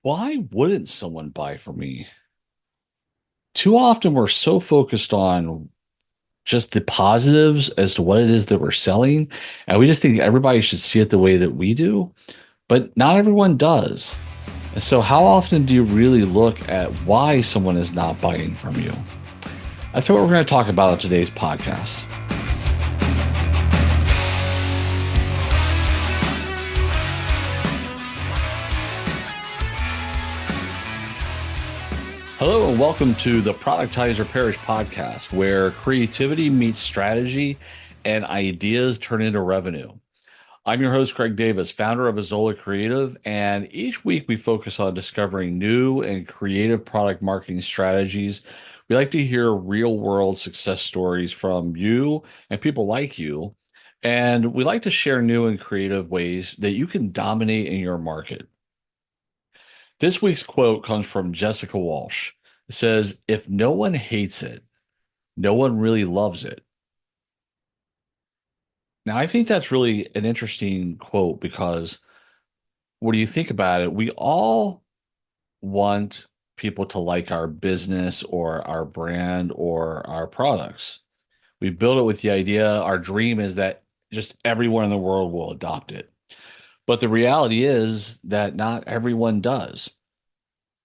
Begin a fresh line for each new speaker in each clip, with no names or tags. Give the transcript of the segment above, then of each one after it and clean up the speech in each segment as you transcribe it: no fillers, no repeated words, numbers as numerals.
Why wouldn't someone buy from me? Too often we're so focused on just the positives as to what it is that we're selling, and we just think everybody should see it the way that we do, but not everyone does. And so, how often do you really look at why someone is not buying from you? That's what we're going to talk about on today's podcast. Hello, and welcome to the Productizer Parish podcast, where creativity meets strategy and ideas turn into revenue. I'm your host, Craig Davis, founder of Azola Creative, and each week we focus on discovering new and creative product marketing strategies. We like to hear real world success stories from you and people like you, and we like to share new and creative ways that you can dominate in your market. This week's quote comes from Jessica Walsh. It says, "If no one hates it, no one really loves it." Now, I think that's really an interesting quote because when you think about it, we all want people to like our business or our brand or our products. We build it with the idea, our dream is that just everyone in the world will adopt it. But the reality is that not everyone does.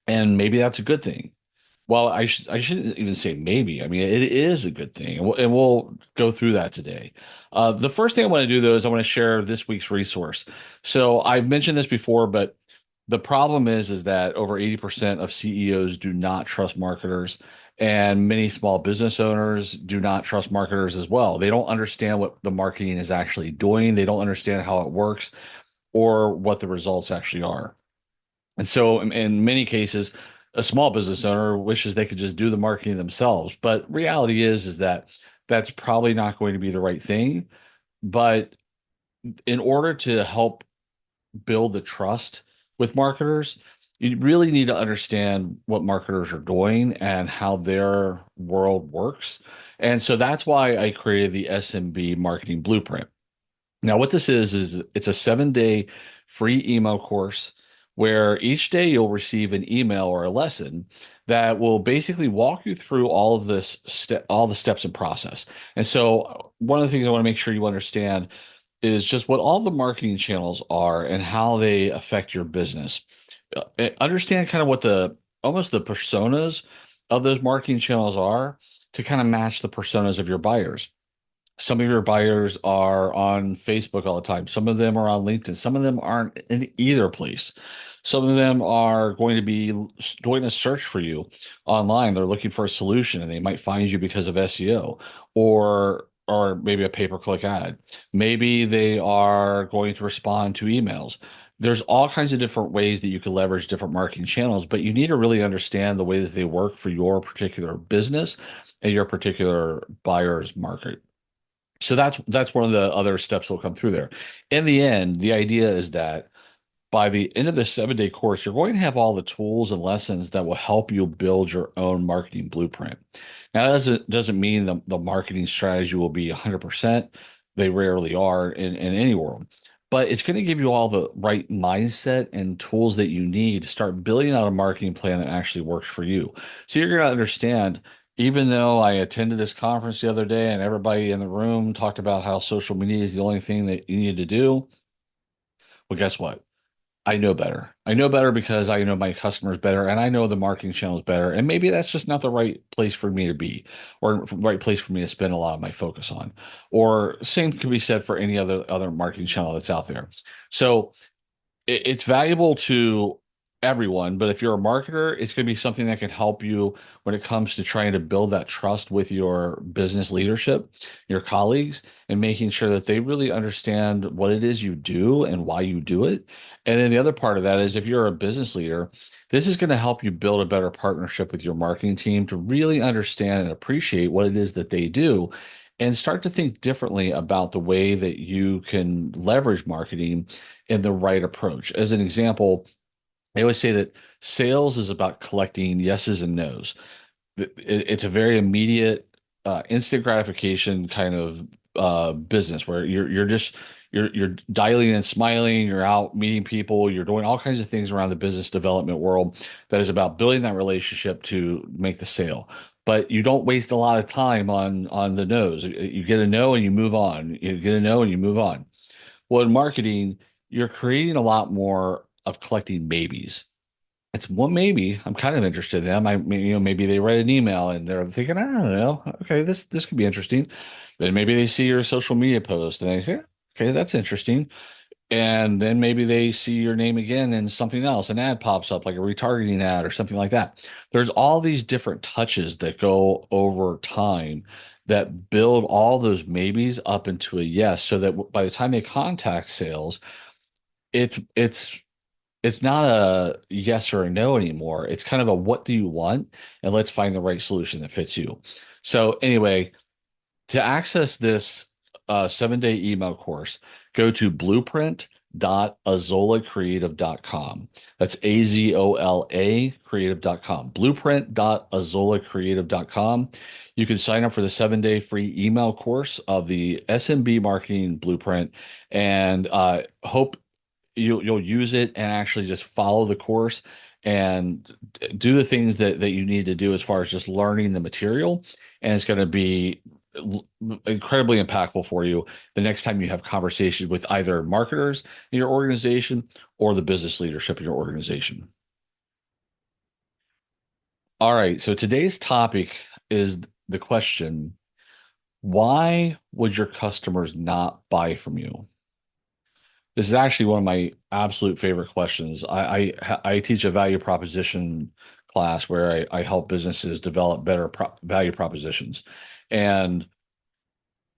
And maybe that's a good thing. Well, I shouldn't even say maybe. I mean, it is a good thing, and we'll go through that today. The first thing I want to do though is I want to share this week's resource. So I've mentioned this before, but the problem is that over 80% of CEOs do not trust marketers, and many small business owners do not trust marketers as well. They don't understand what the marketing is actually doing. They don't understand how it works or what the results actually are. And so in many cases, a small business owner wishes they could just do the marketing themselves. But reality is that that's probably not going to be the right thing. But in order to help build the trust with marketers, you really need to understand what marketers are doing and how their world works. And so that's why I created the SMB marketing blueprint. Now, what this is it's a 7-day free email course where each day you'll receive an email or a lesson that will basically walk you through all of all the steps and process. And so, one of the things I want to make sure you understand is just what all the marketing channels are and how they affect your business. Understand kind of what the almost the personas of those marketing channels are to kind of match the personas of your buyers. Some of your buyers are on Facebook all the time. Some of them are on LinkedIn. Some of them aren't in either place. Some of them are going to be doing a search for you online. They're looking for a solution and they might find you because of SEO or maybe a pay-per-click ad. Maybe they are going to respond to emails. There's all kinds of different ways that you can leverage different marketing channels, but you need to really understand the way that they work for your particular business and your particular buyer's market. So that's one of the other steps that will come through there. In the end, the idea is that by the end of the 7-day course, you're going to have all the tools and lessons that will help you build your own marketing blueprint. Now, that doesn't mean the marketing strategy will be 100%. They rarely are in any world. But it's going to give you all the right mindset and tools that you need to start building out a marketing plan that actually works for you. So you're going to understand, even though I attended this conference the other day and everybody in the room talked about how social media is the only thing that you need to do, well, guess what? I know better. I know better because I know my customers better and I know the marketing channels better. And maybe that's just not the right place for me to be or right place for me to spend a lot of my focus on. Or same can be said for any other marketing channel that's out there. So it's valuable to everyone, but if you're a marketer, it's going to be something that can help you when it comes to trying to build that trust with your business leadership, your colleagues, and making sure that they really understand what it is you do and why you do it. And then the other part of that is if you're a business leader, this is going to help you build a better partnership with your marketing team to really understand and appreciate what it is that they do and start to think differently about the way that you can leverage marketing in the right approach. As an example, I always say that sales is about collecting yeses and nos. It's a very immediate, instant gratification kind of business where you're dialing and smiling, you're out meeting people, you're doing all kinds of things around the business development world that is about building that relationship to make the sale. But you don't waste a lot of time on the no's. You get a no and you move on. You get a no and you move on. Well, in marketing, you're creating a lot more of collecting maybes. It's one maybe I'm kind of interested in them. Maybe they write an email and they're thinking, I don't know, okay, this could be interesting. Then maybe they see your social media post and they say, okay, that's interesting. And then maybe they see your name again and something else, an ad pops up like a retargeting ad or something like that. There's all these different touches that go over time that build all those maybes up into a yes, so that by the time they contact sales, it's it's not a yes or a no anymore. It's kind of a what do you want? And let's find the right solution that fits you. So anyway, to access this 7-day email course, go to blueprint.azolacreative.com. That's AZOLA creative.com. Blueprint.azolacreative.com. You can sign up for the 7-day free email course of the SMB marketing blueprint and hope you'll use it and actually just follow the course and do the things that you need to do as far as just learning the material. And it's going to be incredibly impactful for you the next time you have conversations with either marketers in your organization or the business leadership in your organization. All right. So today's topic is the question, why would your customers not buy from you? This is actually one of my absolute favorite questions. I teach a value proposition class where I help businesses develop better value propositions. And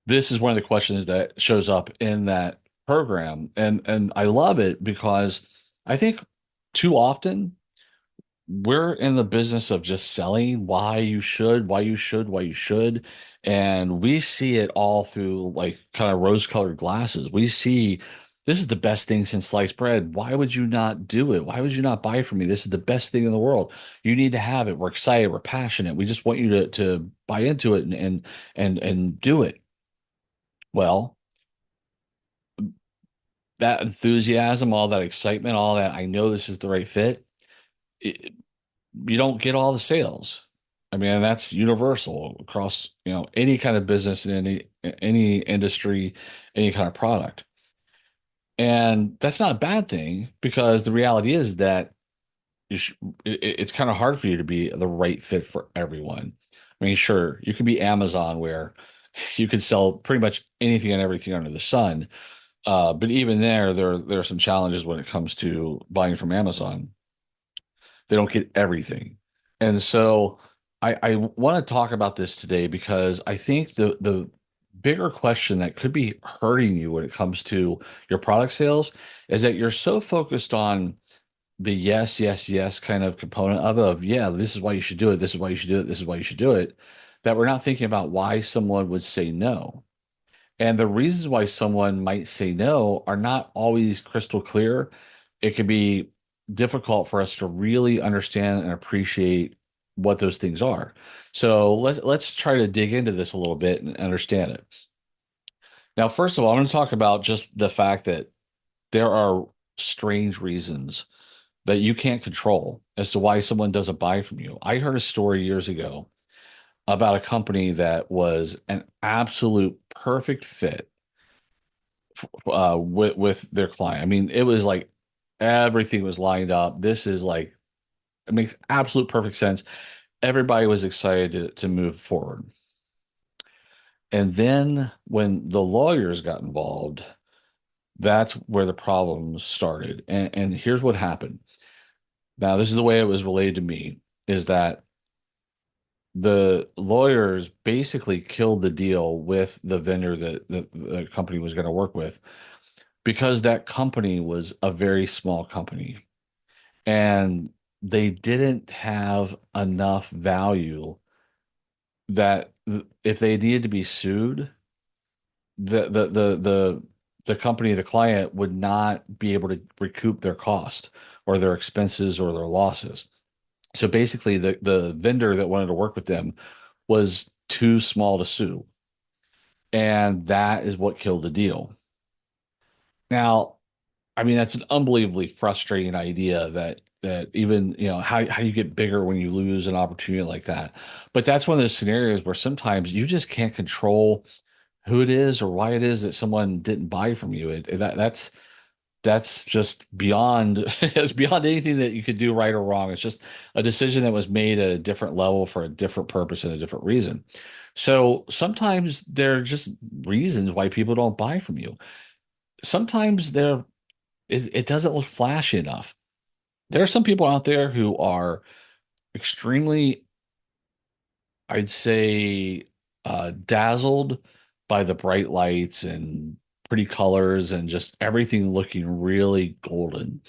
this is one of the questions that shows up in that program. And I love it because I think too often we're in the business of just selling why you should, why you should, why you should. And we see it all through like kind of rose-colored glasses. We see this is the best thing since sliced bread. Why would you not do it? Why would you not buy from me? This is the best thing in the world. You need to have it. We're excited. We're passionate. We just want you to buy into it and do it. Well, that enthusiasm, all that excitement, all that, I know this is the right fit. You don't get all the sales. I mean, that's universal across, any kind of business in any industry, any kind of product. And that's not a bad thing because the reality is that you sh it's kind of hard for you to be the right fit for everyone. I mean, sure, you can be Amazon where you can sell pretty much anything and everything under the sun. But even there are some challenges when it comes to buying from Amazon. They don't get everything. And so I want to talk about this today because I think the bigger question that could be hurting you when it comes to your product sales is that you're so focused on the yes, yes, yes kind of component of yeah, this is why you should do it, this is why you should do it, this is why you should do it, that we're not thinking about why someone would say no. And the reasons why someone might say no are not always crystal clear. It can be difficult for us to really understand and appreciate what those things are. So let's try to dig into this a little bit and understand it. Now, first of all, I'm going to talk about just the fact that there are strange reasons that you can't control as to why someone doesn't buy from you. I heard a story years ago about a company that was an absolute perfect fit with their client. I mean, it was like everything was lined up. This is like it makes absolute perfect sense. Everybody was excited to move forward. And then when the lawyers got involved, that's where the problems started. And here's what happened. Now, this is the way it was relayed to me, is that the lawyers basically killed the deal with the vendor that the company was going to work with because that company was a very small company and they didn't have enough value that if they needed to be sued, the company, the client would not be able to recoup their cost or their expenses or their losses. So basically the vendor that wanted to work with them was too small to sue. And that is what killed the deal. Now, I mean, that's an unbelievably frustrating idea that even, how do you get bigger when you lose an opportunity like that? But that's one of those scenarios where sometimes you just can't control who it is or why it is that someone didn't buy from you. That's just beyond it's beyond anything that you could do right or wrong. It's just a decision that was made at a different level for a different purpose and a different reason. So sometimes there are just reasons why people don't buy from you. Sometimes it doesn't look flashy enough. There are some people out there who are extremely, I'd say, dazzled by the bright lights and pretty colors and just everything looking really golden.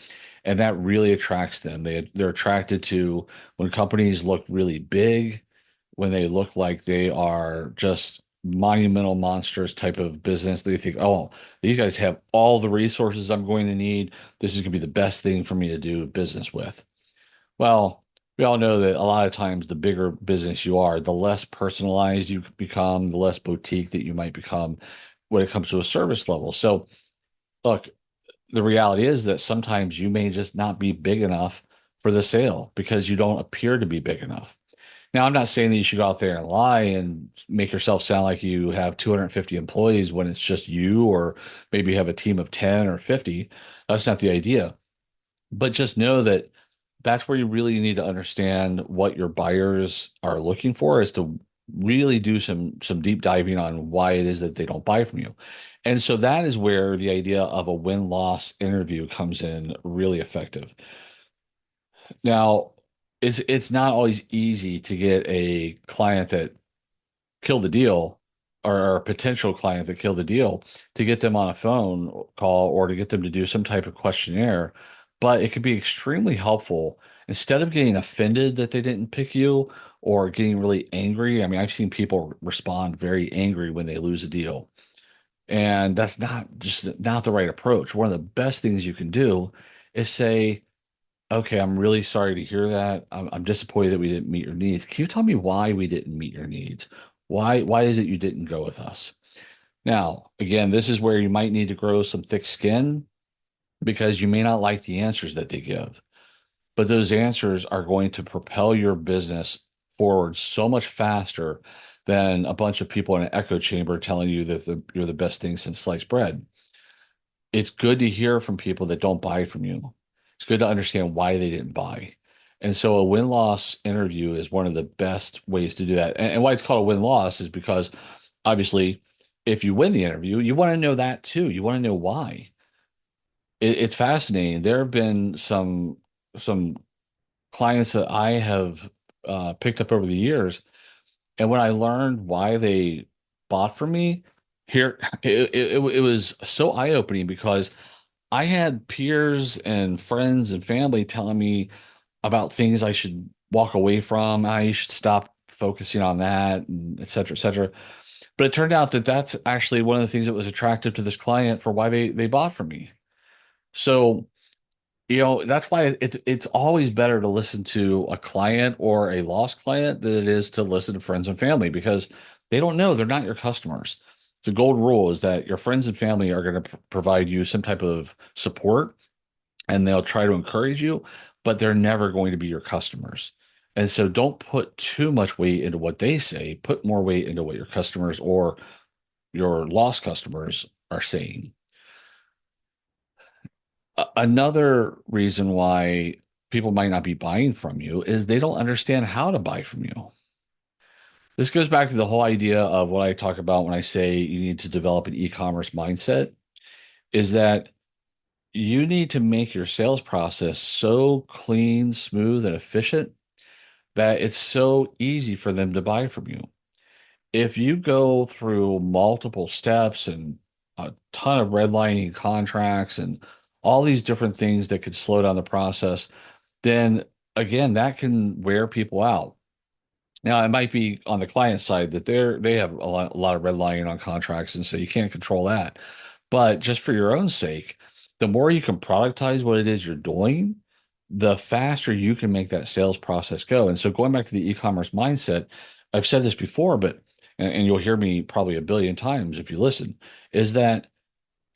And that really attracts them. They're attracted to when companies look really big, when they look like they are just monumental monsters type of business. They think, oh, these guys have all the resources I'm going to need. This is going to be the best thing for me to do business with. Well, we all know that a lot of times the bigger business you are, the less personalized you become, the less boutique that you might become when it comes to a service level. So, look, the reality is that sometimes you may just not be big enough for the sale because you don't appear to be big enough. Now, I'm not saying that you should go out there and lie and make yourself sound like you have 250 employees when it's just you, or maybe you have a team of 10 or 50. That's not the idea. But just know that that's where you really need to understand what your buyers are looking for, is to really do some deep diving on why it is that they don't buy from you. And so that is where the idea of a win-loss interview comes in really effective. Now, it's not always easy to get a client that killed the deal, or a potential client that killed the deal, to get them on a phone call or to get them to do some type of questionnaire. But it could be extremely helpful instead of getting offended that they didn't pick you or getting really angry. I mean, I've seen people respond very angry when they lose a deal. And that's not the right approach. One of the best things you can do is say, okay, I'm really sorry to hear that. I'm disappointed that we didn't meet your needs. Can you tell me why we didn't meet your needs? Why is it you didn't go with us? Now, again, this is where you might need to grow some thick skin because you may not like the answers that they give, but those answers are going to propel your business forward so much faster than a bunch of people in an echo chamber telling you that you're the best thing since sliced bread. It's good to hear from people that don't buy from you. It's good to understand why they didn't buy. And so a win-loss interview is one of the best ways to do that. And why it's called a win-loss is because obviously if you win the interview, you want to know that too. You want to know why. It's fascinating. There have been some clients that I have picked up over the years, and when I learned why they bought from me, here it was so eye-opening because I had peers and friends and family telling me about things I should walk away from. I should stop focusing on that, and et cetera, et cetera. But it turned out that that's actually one of the things that was attractive to this client for why they bought from me. So, that's why it's always better to listen to a client or a lost client than it is to listen to friends and family, because they don't know, they're not your customers. It's a gold rule is that your friends and family are going to provide you some type of support, and they'll try to encourage you, but they're never going to be your customers. And so don't put too much weight into what they say. Put more weight into what your customers or your lost customers are saying. Another reason why people might not be buying from you is they don't understand how to buy from you. This goes back to the whole idea of what I talk about when I say you need to develop an e-commerce mindset, is that you need to make your sales process so clean, smooth, and efficient that it's so easy for them to buy from you. If you go through multiple steps and a ton of redlining contracts and all these different things that could slow down the process, then again, that can wear people out. Now, it might be on the client side that they have a lot of redlining on contracts, and so you can't control that. But just for your own sake, the more you can productize what it is you're doing, the faster you can make that sales process go. And so going back to the e-commerce mindset, I've said this before, but and you'll hear me probably a billion times if you listen, is that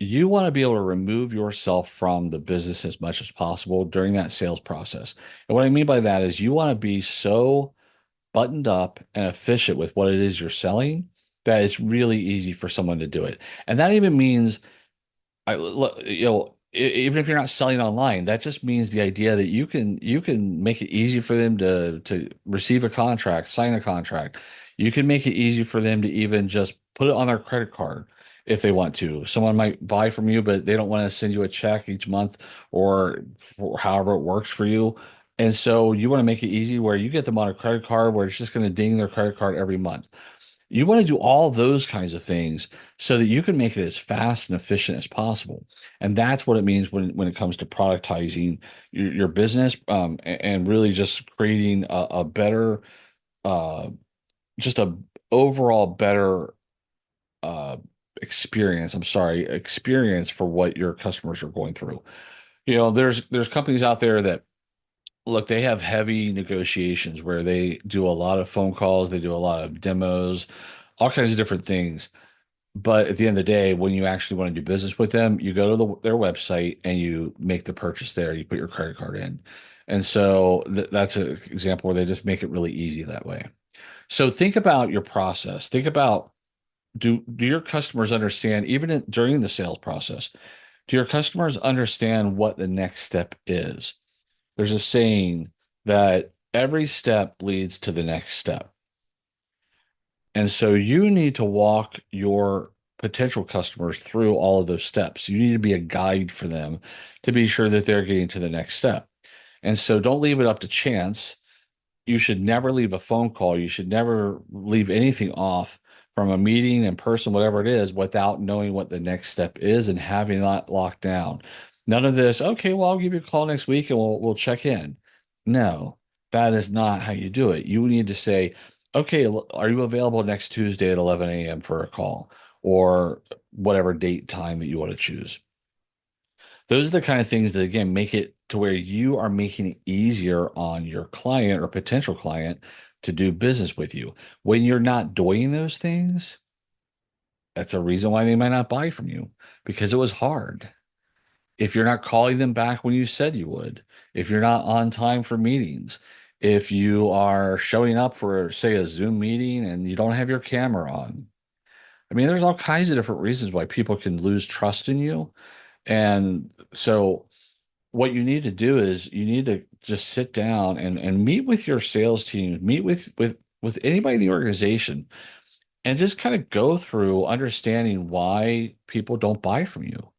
you want to be able to remove yourself from the business as much as possible during that sales process. And what I mean by that is you want to be so buttoned up and efficient with what it is you're selling that it's really easy for someone to do it. And that even means even if you're not selling online, that just means the idea that you can make it easy for them to receive a contract, sign a contract. You can make it easy for them to even just put it on their credit card if they want to. Someone might buy from you, but they don't want to send you a check each month or for however it works for you. And so you want to make it easy where you get them on a credit card where it's just going to ding their credit card every month. You want to do all those kinds of things so that you can make it as fast and efficient as possible. And that's what it means when it comes to productizing your business, and really just creating a better, uh, just a overall better uh, experience. I'm sorry, experience for what your customers are going through. There's companies out there that look, they have heavy negotiations where they do a lot of phone calls, they do a lot of demos, all kinds of different things. But at the end of the day, when you actually want to do business with them, you go to their website and you make the purchase there. You put your credit card in. And so that's an example where they just make it really easy that way. So think about your process. Think about, do your customers understand, even during the sales process, do your customers understand what the next step is? There's a saying that every step leads to the next step. And so you need to walk your potential customers through all of those steps. You need to be a guide for them to be sure that they're getting to the next step. And so don't leave it up to chance. You should never leave a phone call. You should never leave anything off from a meeting in person, whatever it is, without knowing what the next step is and having that locked down. None of this, okay, well, I'll give you a call next week and we'll check in. No, that is not how you do it. You need to say, okay, are you available next Tuesday at 11 a.m. for a call or whatever date time that you want to choose? Those are the kind of things that, again, make it to where you are making it easier on your client or potential client to do business with you. When you're not doing those things, that's a reason why they might not buy from you because it was hard. If you're not calling them back when you said you would, if you're not on time for meetings, if you are showing up for, say, a Zoom meeting and you don't have your camera on. I mean, there's all kinds of different reasons why people can lose trust in you. And so what you need to do is you need to just sit down and meet with your sales team, meet with anybody in the organization, and just kind of go through understanding why people don't buy from you.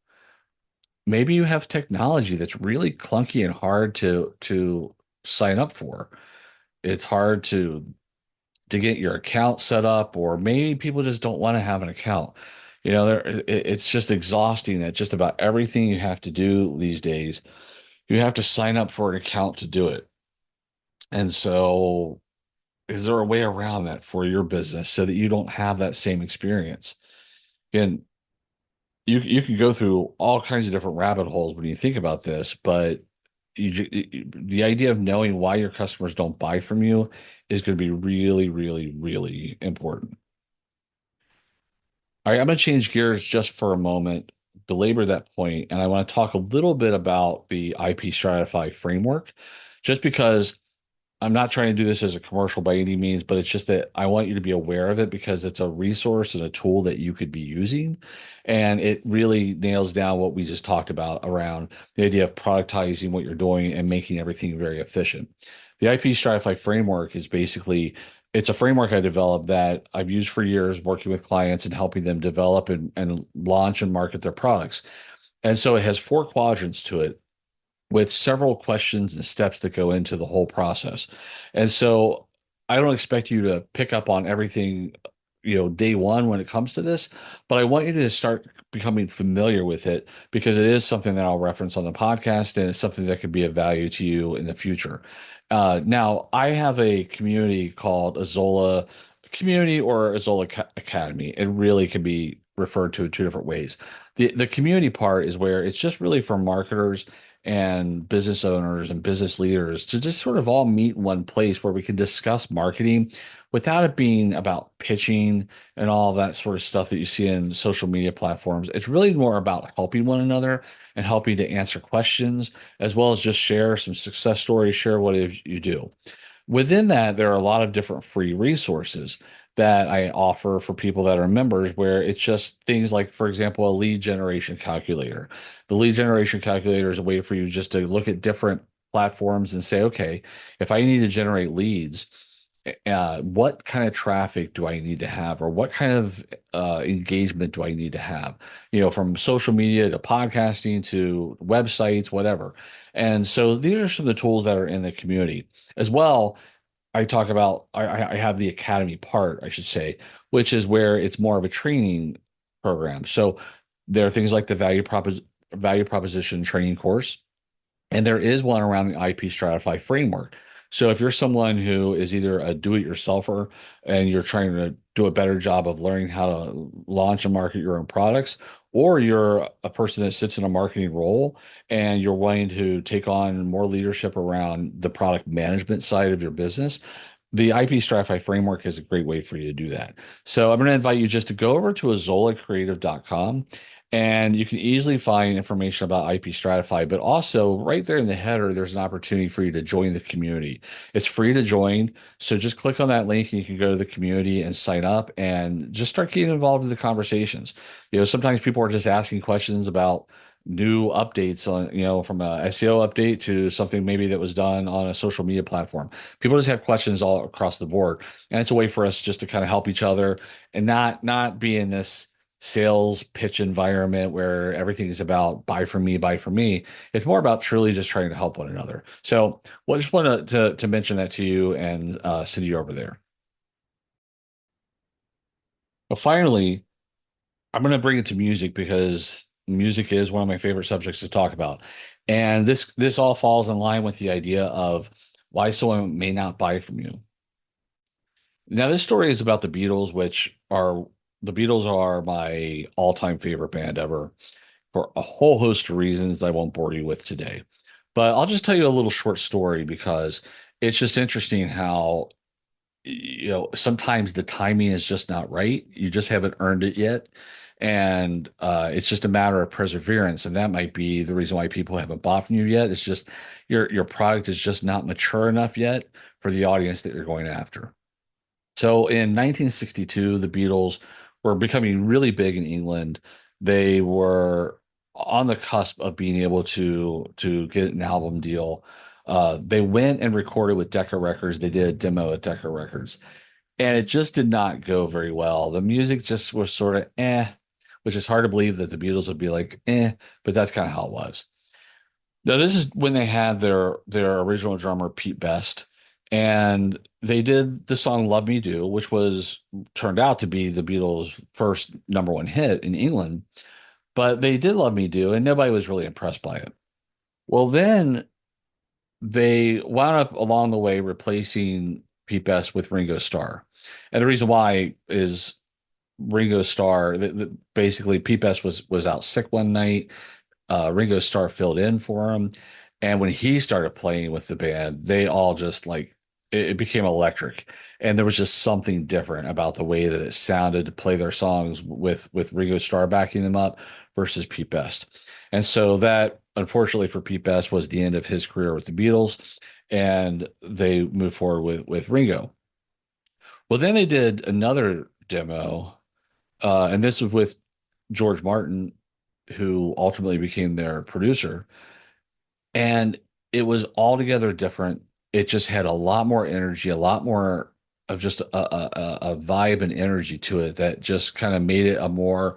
Maybe you have technology that's really clunky and hard to sign up for. It's hard to get your account set up, or maybe people just don't want to have an account. It's just exhausting that just about everything you have to do these days, you have to sign up for an account to do it. And so, is there a way around that for your business so that you don't have that same experience? And you can go through all kinds of different rabbit holes when you think about this, but the idea of knowing why your customers don't buy from you is going to be really, really, really important. All right, I'm going to change gears just for a moment, belabor that point, and I want to talk a little bit about the IP Stratify framework, just because I'm not trying to do this as a commercial by any means, but it's just that I want you to be aware of it because it's a resource and a tool that you could be using. And it really nails down what we just talked about around the idea of productizing what you're doing and making everything very efficient. The IP Stratify framework is basically, it's a framework I developed that I've used for years working with clients and helping them develop and launch and market their products. And so it has four quadrants to it with several questions and steps that go into the whole process. And so I don't expect you to pick up on everything, day one when it comes to this, but I want you to start becoming familiar with it because it is something that I'll reference on the podcast and it's something that could be of value to you in the future. Now, I have a community called Azola Community or Azola Academy. It really can be referred to in two different ways. The community part is where it's just really for marketers and business owners and business leaders to just sort of all meet in one place where we can discuss marketing without it being about pitching and all that sort of stuff that you see in social media platforms. It's really more about helping one another and helping to answer questions, as well as just share some success stories, share what it is you do. Within that, there are a lot of different free resources that I offer for people that are members, where it's just things like, for example, a lead generation calculator. The lead generation calculator is a way for you just to look at different platforms and say, okay, if I need to generate leads, what kind of traffic do I need to have, or what kind of engagement do I need to have? From social media to podcasting to websites, whatever. And so these are some of the tools that are in the community as well. I talk about I have the academy part, I should say, which is where it's more of a training program. So there are things like the value proposition training course, and there is one around the IP Stratify framework. So if you're someone who is either a do-it-yourselfer and you're trying to do a better job of learning how to launch and market your own products, or you're a person that sits in a marketing role and you're wanting to take on more leadership around the product management side of your business, the IP Stratify framework is a great way for you to do that. So I'm going to invite you just to go over to azolacreative.com, and you can easily find information about IP Stratify, but also right there in the header, there's an opportunity for you to join the community. It's free to join. So just click on that link and you can go to the community and sign up and just start getting involved in the conversations. Sometimes people are just asking questions about new updates on, from a SEO update to something maybe that was done on a social media platform. People just have questions all across the board. And it's a way for us just to kind of help each other and not be in this sales pitch environment where everything is about buy from me, buy from me. It's more about truly just trying to help one another. So, well, I just wanted to mention that to you and send you over there. But finally, I'm going to bring it to music because music is one of my favorite subjects to talk about. And this all falls in line with the idea of why someone may not buy from you. Now, this story is about the Beatles are my all-time favorite band ever, for a whole host of reasons that I won't bore you with today. But I'll just tell you a little short story because it's just interesting how, sometimes the timing is just not right. You just haven't earned it yet. And it's just a matter of perseverance. And that might be the reason why people haven't bought from you yet. It's just your product is just not mature enough yet for the audience that you're going after. So in 1962, the Beatles were becoming really big in England. They were on the cusp of being able to get an album deal. They went and recorded with Decca Records. They did a demo at Decca Records, and it just did not go very well. The music just was sort of which is hard to believe that the Beatles would be like but that's kind of how it was. Now, this is when they had their original drummer, Pete Best, and they did the song Love Me Do, which was turned out to be the Beatles' first number one hit in England. But they did Love Me Do, and nobody was really impressed by it. Well, then they wound up along the way replacing Pete Best with Ringo Starr. And the reason why is Ringo Starr, basically Pete Best was out sick one night. Ringo Starr filled in for him. And when he started playing with the band, they all just like it became electric. And there was just something different about the way that it sounded to play their songs with Ringo Starr backing them up versus Pete Best. And so that, unfortunately for Pete Best, was the end of his career with the Beatles. And they moved forward with Ringo. Well, then they did another demo, and this was with George Martin, who ultimately became their producer. And it was altogether different. It just had a lot more energy, a lot more of just a vibe and energy to it that just kind of made it a more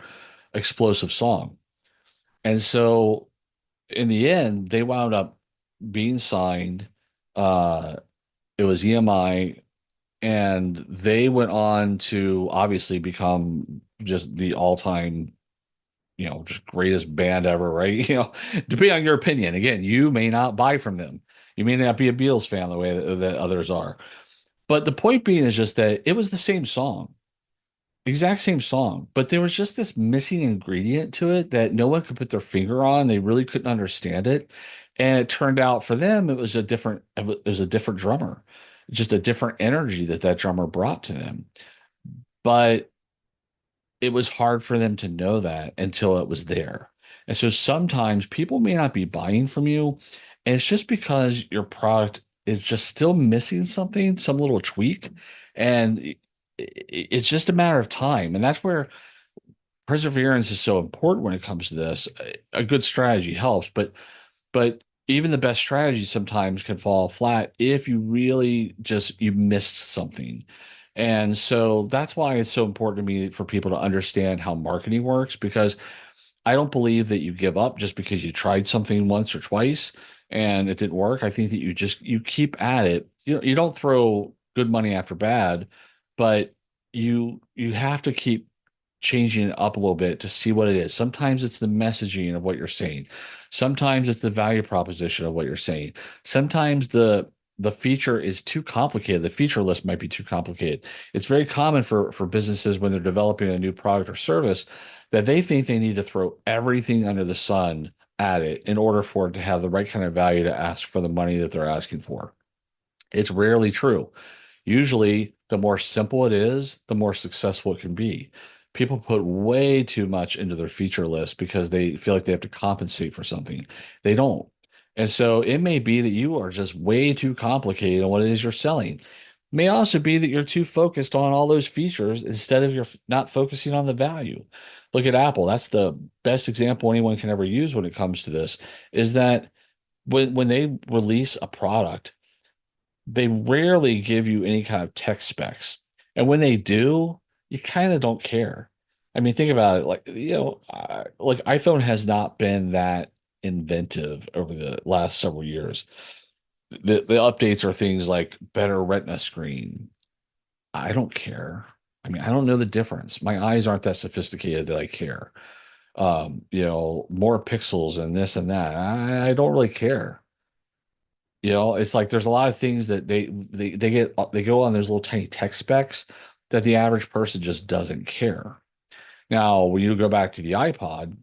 explosive song. And so in the end, they wound up being signed. Uh, it was EMI, and they went on to obviously become just the all-time, just greatest band ever, right? Depending on your opinion. Again, you may not buy from them. You may not be a Beatles fan the way that others are. But the point being is just that it was the same song. exact same song, but there was just this missing ingredient to it that no one could put their finger on. They really couldn't understand it. And it turned out for them, it was a different drummer, just a different energy that that drummer brought to them. But it was hard for them to know that until it was there. And so sometimes people may not be buying from you, and it's just because your product is just still missing something, some little tweak, and it's just a matter of time. And that's where perseverance is so important when it comes to this. A good strategy helps, but even the best strategy sometimes can fall flat if you really just you missed something. And so that's why it's so important to me for people to understand how marketing works, because I don't believe that you give up just because you tried something once or twice and it didn't work. I think that you keep at it. You don't throw good money after bad, but you have to keep changing it up a little bit to see what it is. Sometimes it's the messaging of what you're saying. Sometimes it's the value proposition of what you're saying. Sometimes the feature is too complicated. The feature list might be too complicated. It's very common for businesses when they're developing a new product or service that they think they need to throw everything under the sun at it in order for it to have the right kind of value to ask for the money that they're asking for. It's rarely true. Usually, the more simple it is, the more successful it can be. People put way too much into their feature list because they feel like they have to compensate for something. They don't. And so it may be that you are just way too complicated on what it is you're selling. It may also be that you're too focused on all those features instead of you're not focusing on the value. Look at Apple. That's the best example anyone can ever use when it comes to this, is that when they release a product, they rarely give you any kind of tech specs. And when they do, you kind of don't care. I mean, think about it. Like iPhone has not been that inventive over the last several years. The updates are things like better retina screen. I don't care. I mean, I don't know the difference. My eyes aren't that sophisticated that I care. More pixels and this and that. I don't really care. It's like there's a lot of things that they go on those little tiny tech specs that the average person just doesn't care. Now, when you go back to the iPod,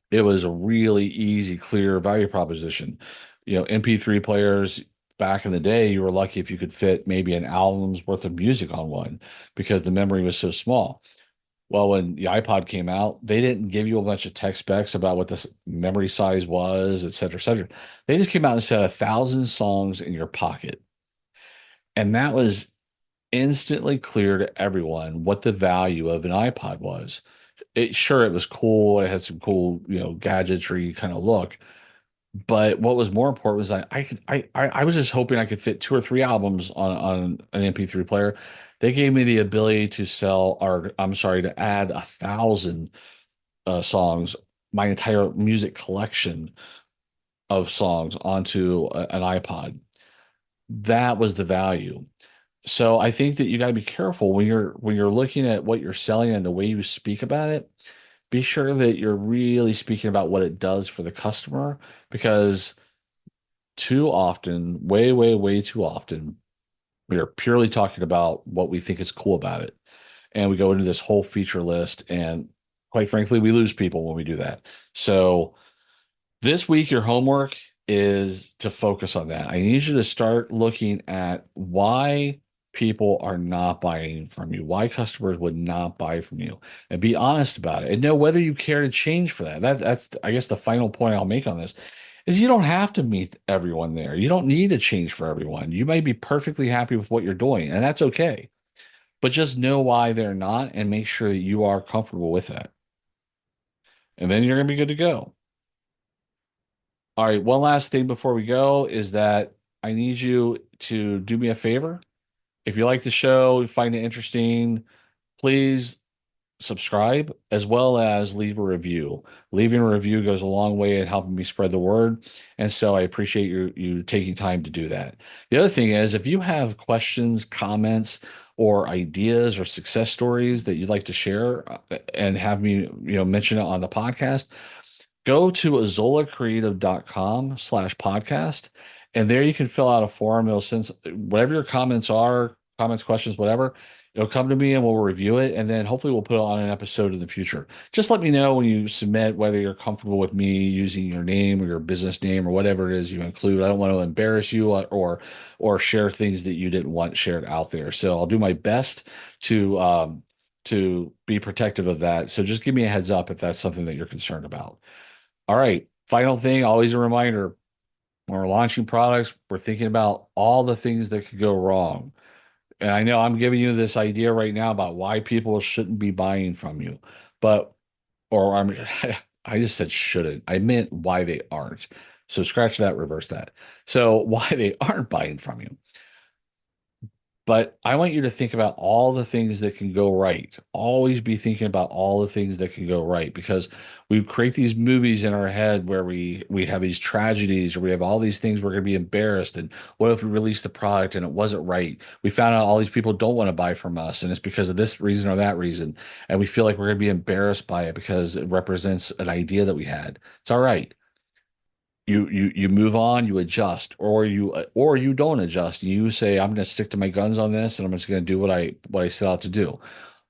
it was a really easy, clear value proposition. MP3 players back in the day, you were lucky if you could fit maybe an album's worth of music on one because the memory was so small. Well, when the iPod came out, they didn't give you a bunch of tech specs about what the memory size was, et cetera, et cetera. They just came out and said 1,000 songs in your pocket. And that was instantly clear to everyone what the value of an iPod was. It was cool. It had some cool, gadgetry kind of look. But what was more important was I was just hoping I could fit two or three albums on an MP3 player. They gave me the ability to sell, or I'm sorry, to add 1,000 songs, my entire music collection of songs onto an iPod. That was the value. So I think that you got to be careful when you're looking at what you're selling and the way you speak about it. Be sure that you're really speaking about what it does for the customer, because too often, way, way, way too often, we are purely talking about what we think is cool about it. And we go into this whole feature list, and quite frankly, we lose people when we do that. So this week, your homework is to focus on that. I need you to start looking at why people are not buying from you, why customers would not buy from you, and be honest about it and know whether you care to change for that. That's, I guess, the final point I'll make on this is you don't have to meet everyone there. You don't need to change for everyone. You may be perfectly happy with what you're doing, and that's okay. But just know why they're not and make sure that you are comfortable with that. And then you're going to be good to go. All right, one last thing before we go is that I need you to do me a favor. If you like the show, find it interesting, please subscribe as well as leave a review. Leaving a review goes a long way in helping me spread the word. And so I appreciate you taking time to do that. The other thing is, if you have questions, comments, or ideas or success stories that you'd like to share and have me, mention it on the podcast, go to azolacreative.com/podcast. And there you can fill out a form. It'll send whatever your comments are, comments, questions, whatever. It'll come to me and we'll review it, and then hopefully we'll put it on an episode in the future. Just let me know when you submit whether you're comfortable with me using your name or your business name or whatever it is you include. I don't want to embarrass you or share things that you didn't want shared out there. So I'll do my best to be protective of that. So just give me a heads up if that's something that you're concerned about. All right. Final thing, always a reminder, when we're launching products, we're thinking about all the things that could go wrong. And I know I'm giving you this idea right now about why people shouldn't be buying from you, but, or I'm, I just said shouldn't. I meant why they aren't. So scratch that, reverse that. So why they aren't buying from you. But I want you to think about all the things that can go right. Always be thinking about all the things that can go right, because we create these movies in our head where we have these tragedies, or we have all these things we're going to be embarrassed. And what if we release the product and it wasn't right? We found out all these people don't want to buy from us, and it's because of this reason or that reason. And we feel like we're going to be embarrassed by it because it represents an idea that we had. It's all right. You move on, you adjust, or you don't adjust. You say, I'm going to stick to my guns on this, and I'm just going to do what I set out to do.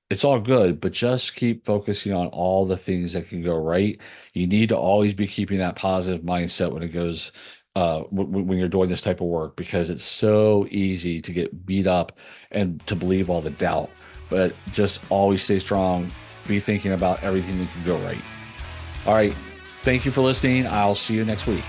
It's all good, but just keep focusing on all the things that can go right. You need to always be keeping that positive mindset when it goes when you're doing this type of work, because it's so easy to get beat up and to believe all the doubt. But just always stay strong. Be thinking about everything that can go right. All right. Thank you for listening. I'll see you next week.